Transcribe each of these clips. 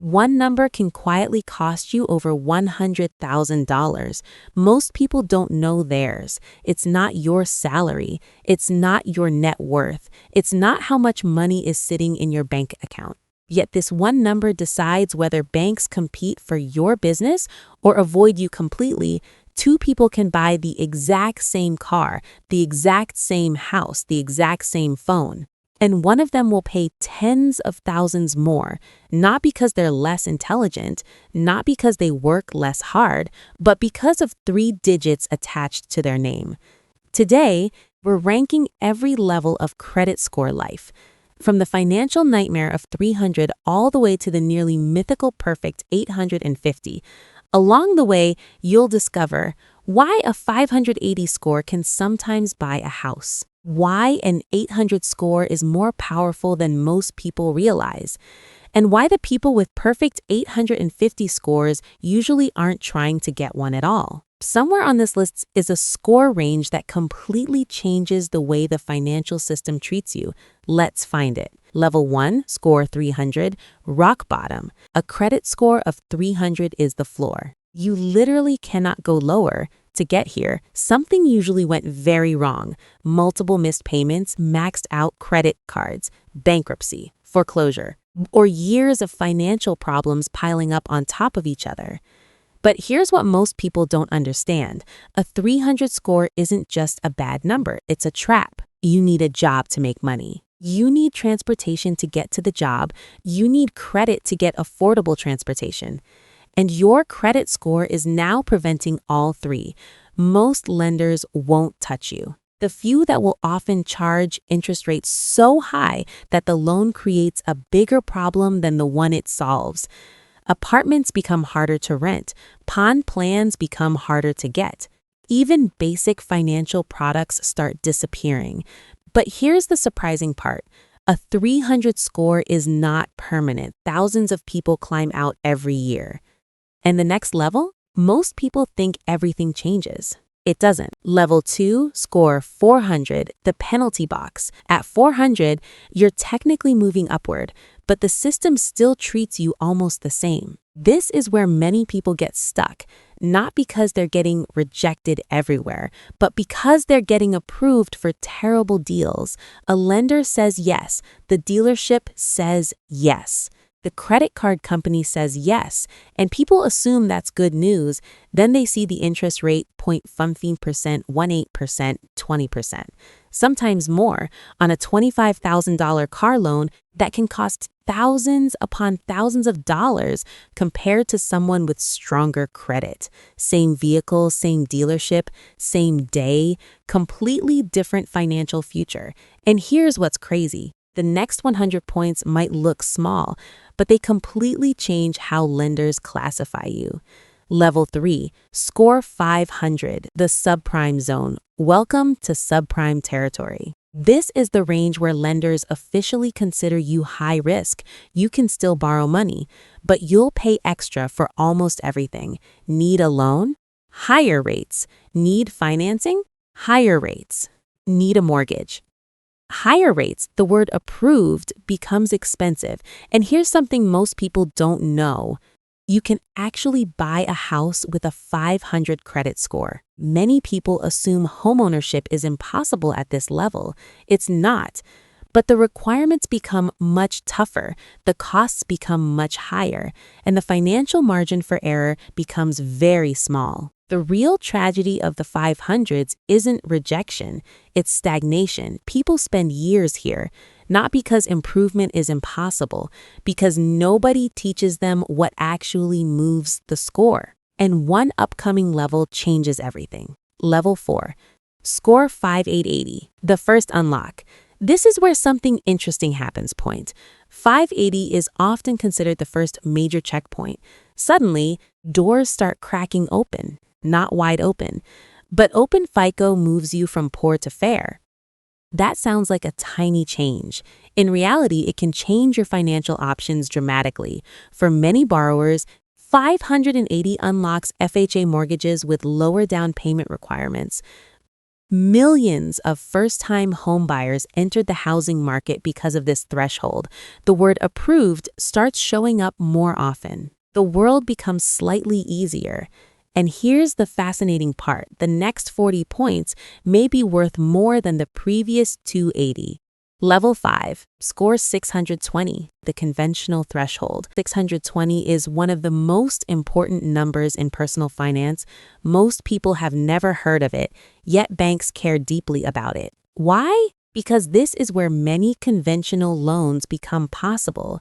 One number can quietly cost you over $100,000. Most people don't know theirs. It's not your salary. It's not your net worth. It's not how much money is sitting in your bank account. Yet this one number decides whether banks compete for your business or avoid you completely. Two people can buy the exact same car, the exact same house, the exact same phone. And one of them will pay tens of thousands more, not because they're less intelligent, not because they work less hard, but because of 3 digits attached to their name. Today, we're ranking every level of credit score life, from the financial nightmare of 300 all the way to the nearly mythical perfect 850. Along the way, you'll discover why a 580 score can sometimes buy a house, why an 800 score is more powerful than most people realize, and why the people with perfect 850 scores usually aren't trying to get one at all. Somewhere on this list is a score range that completely changes the way the financial system treats you. Let's find it. Level 1, score 300, rock bottom. A credit score of 300 is the floor. You literally cannot go lower. To get here, something usually went very wrong. Multiple missed payments, maxed out credit cards, bankruptcy, foreclosure, or years of financial problems piling up on top of each other. But here's what most people don't understand. A 300 score isn't just a bad number, it's a trap. You need a job to make money. You need transportation to get to the job. You need credit to get affordable transportation. And your credit score is now preventing all three. Most lenders won't touch you. The few that will often charge interest rates so high that the loan creates a bigger problem than the one it solves. Apartments become harder to rent. Pawn plans become harder to get. Even basic financial products start disappearing. But here's the surprising part. A 300 score is not permanent. Thousands of people climb out every year. And the next level? Most people think everything changes. It doesn't. Level 2, score 400, the penalty box. At 400, you're technically moving upward, but the system still treats you almost the same. This is where many people get stuck, not because they're getting rejected everywhere, but because they're getting approved for terrible deals. A lender says yes, the dealership says yes. The credit card company says yes, and people assume that's good news. Then they see the interest rate 0.15%, 18%, 20%, sometimes more on a $25,000 car loan that can cost thousands upon thousands of dollars compared to someone with stronger credit. Same vehicle, same dealership, same day, completely different financial future. And here's what's crazy. The next 100 points might look small, but they completely change how lenders classify you. Level 3, score 500, the subprime zone. Welcome to subprime territory. This is the range where lenders officially consider you high risk. You can still borrow money, but you'll pay extra for almost everything. Need a loan? Higher rates. Need financing? Higher rates. Need a mortgage? Higher rates. The word approved becomes expensive. And here's something most people don't know. You can actually buy a house with a 500 credit score. Many people assume homeownership is impossible at this level. It's not. But the requirements become much tougher, the costs become much higher, and the financial margin for error becomes very small. The real tragedy of the 500s isn't rejection, it's stagnation. People spend years here, not because improvement is impossible, because nobody teaches them what actually moves the score. And one upcoming level changes everything. Level 4, score 5880, the first unlock. This is where something interesting happens. 580 is often considered the first major checkpoint. Suddenly, doors start cracking open. Not wide open, but open FICO moves you from poor to fair. That sounds like a tiny change. In reality, it can change your financial options dramatically. For many borrowers, 580 unlocks FHA mortgages with lower down payment requirements. Millions of first-time homebuyers entered the housing market because of this threshold. The word approved starts showing up more often. The world becomes slightly easier. And here's the fascinating part. The next 40 points may be worth more than the previous 280. Level 5, score 620, the conventional threshold. 620 is one of the most important numbers in personal finance. Most people have never heard of it, yet banks care deeply about it. Why? Because this is where many conventional loans become possible.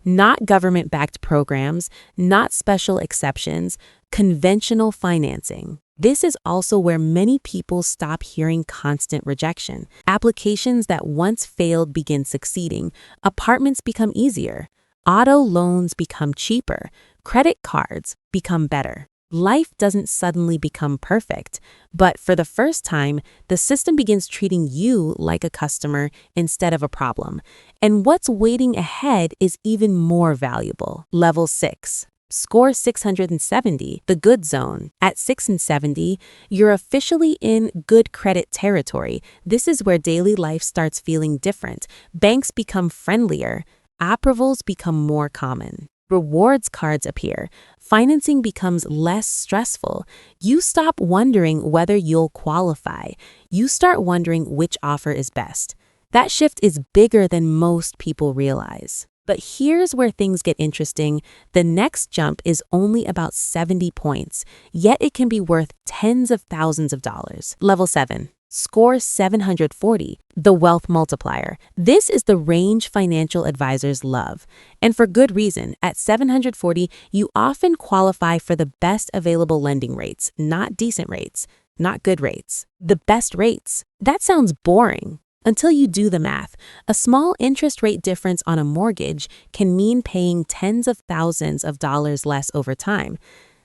Not government-backed programs, not special exceptions, conventional financing. This is also where many people stop hearing constant rejection. Applications that once failed begin succeeding. Apartments become easier. Auto loans become cheaper. Credit cards become better. Life doesn't suddenly become perfect, but for the first time, the system begins treating you like a customer instead of a problem. And what's waiting ahead is even more valuable. Level 6. Score 670, the good zone. At 670, you're officially in good credit territory. This is where daily life starts feeling different. Banks become friendlier. Approvals become more common. Rewards cards appear. Financing becomes less stressful. You stop wondering whether you'll qualify. You start wondering which offer is best. That shift is bigger than most people realize. But here's where things get interesting. The next jump is only about 70 points, yet it can be worth tens of thousands of dollars. Level 7. Score 740, the wealth multiplier. This is the range financial advisors love. And for good reason. At 740, you often qualify for the best available lending rates, not decent rates, not good rates. The best rates. That sounds boring. Until you do the math, a small interest rate difference on a mortgage can mean paying tens of thousands of dollars less over time,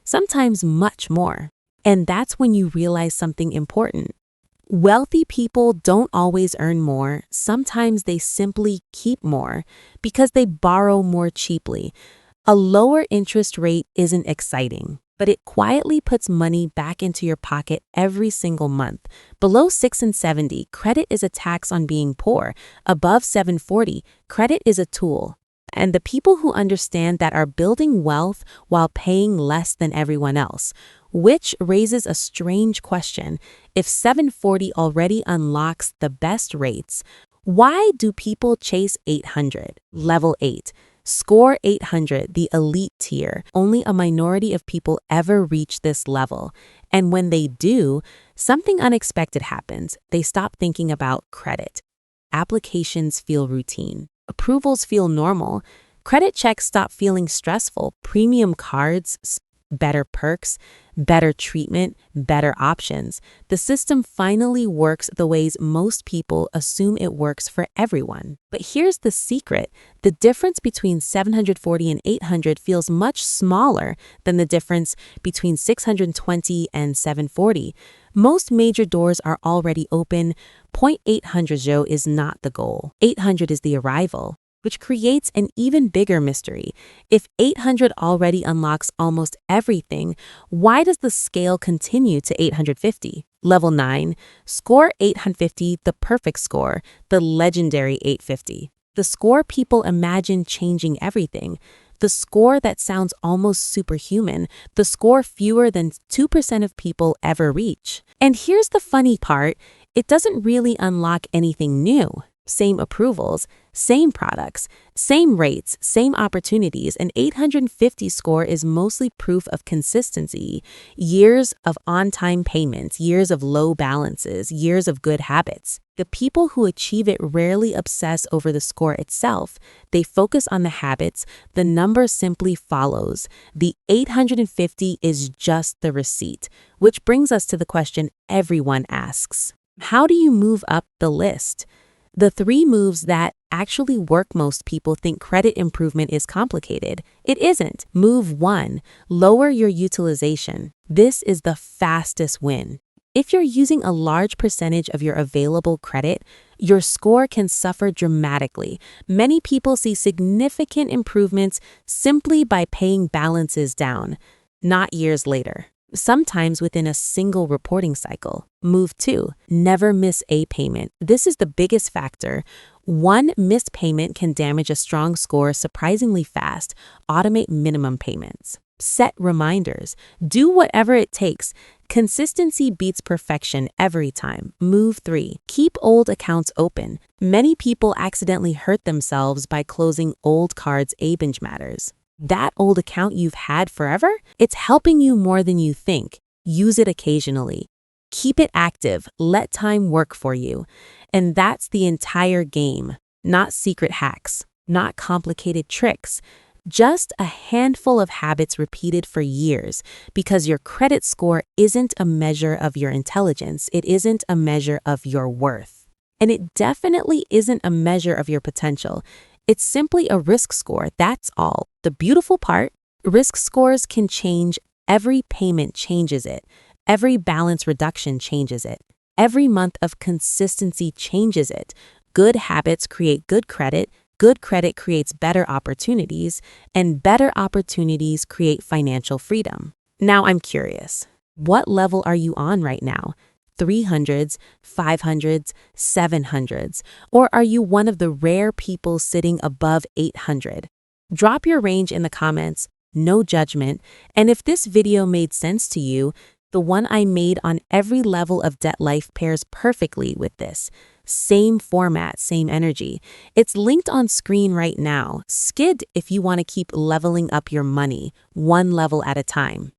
sometimes much more. And that's when you realize something important. Wealthy people don't always earn more. Sometimes they simply keep more because they borrow more cheaply. A lower interest rate isn't exciting, but it quietly puts money back into your pocket every single month. Below 670, credit is a tax on being poor. Above 740, credit is a tool. And the people who understand that are building wealth while paying less than everyone else, which raises a strange question. If 740 already unlocks the best rates, why do people chase 800? Level 8. Score 800, the elite tier. Only a minority of people ever reach this level. And when they do, something unexpected happens. They stop thinking about credit. Applications feel routine. Approvals feel normal. Credit checks stop feeling stressful. Premium cards, better perks, better treatment, better options. The system finally works the ways most people assume it works for everyone. But here's the secret. The difference between 740 and 800 feels much smaller than the difference between 620 and 740. Most major doors are already open. 800 is not the goal. 800 is the arrival, which creates an even bigger mystery. If 800 already unlocks almost everything, why does the scale continue to 850? Level 9, score 850, the perfect score, the legendary 850. The score people imagine changing everything. The score that sounds almost superhuman, the score fewer than 2% of people ever reach. And here's the funny part, it doesn't really unlock anything new. Same approvals, same products, same rates, same opportunities. An 850 score is mostly proof of consistency, years of on-time payments, years of low balances, years of good habits. The people who achieve it rarely obsess over the score itself. They focus on the habits. The number simply follows. The 850 is just the receipt, which brings us to the question everyone asks. How do you move up the list? The 3 moves that actually work. Most people think credit improvement is complicated. It isn't. Move 1, lower your utilization. This is the fastest win. If you're using a large percentage of your available credit, your score can suffer dramatically. Many people see significant improvements simply by paying balances down, not years later. sometimes within a single reporting cycle. Move 2, never miss a payment. This is the biggest factor. One missed payment can damage a strong score surprisingly fast. Automate minimum payments. Set reminders. Do whatever it takes. Consistency beats perfection every time. Move 3, keep old accounts open. Many people accidentally hurt themselves by closing old cards. A binge matters. That old account you've had forever? It's helping you more than you think. Use it occasionally. Keep it active. Let time work for you. And that's the entire game. Not secret hacks, not complicated tricks. Just a handful of habits repeated for years, because your credit score isn't a measure of your intelligence. It isn't a measure of your worth. And it definitely isn't a measure of your potential. It's simply a risk score, that's all. The beautiful part, risk scores can change. Every payment changes it. Every balance reduction changes it. Every month of consistency changes it. Good habits create good credit. Good credit creates better opportunities, and better opportunities create financial freedom. Now I'm curious, what level are you on right now? 300s, 500s, 700s, or are you one of the rare people sitting above 800? Drop your range in the comments, no judgment, and if this video made sense to you, the one I made on every level of debt life pairs perfectly with this. Same format, same energy. It's linked on screen right now. Skid if you want to keep leveling up your money, one level at a time.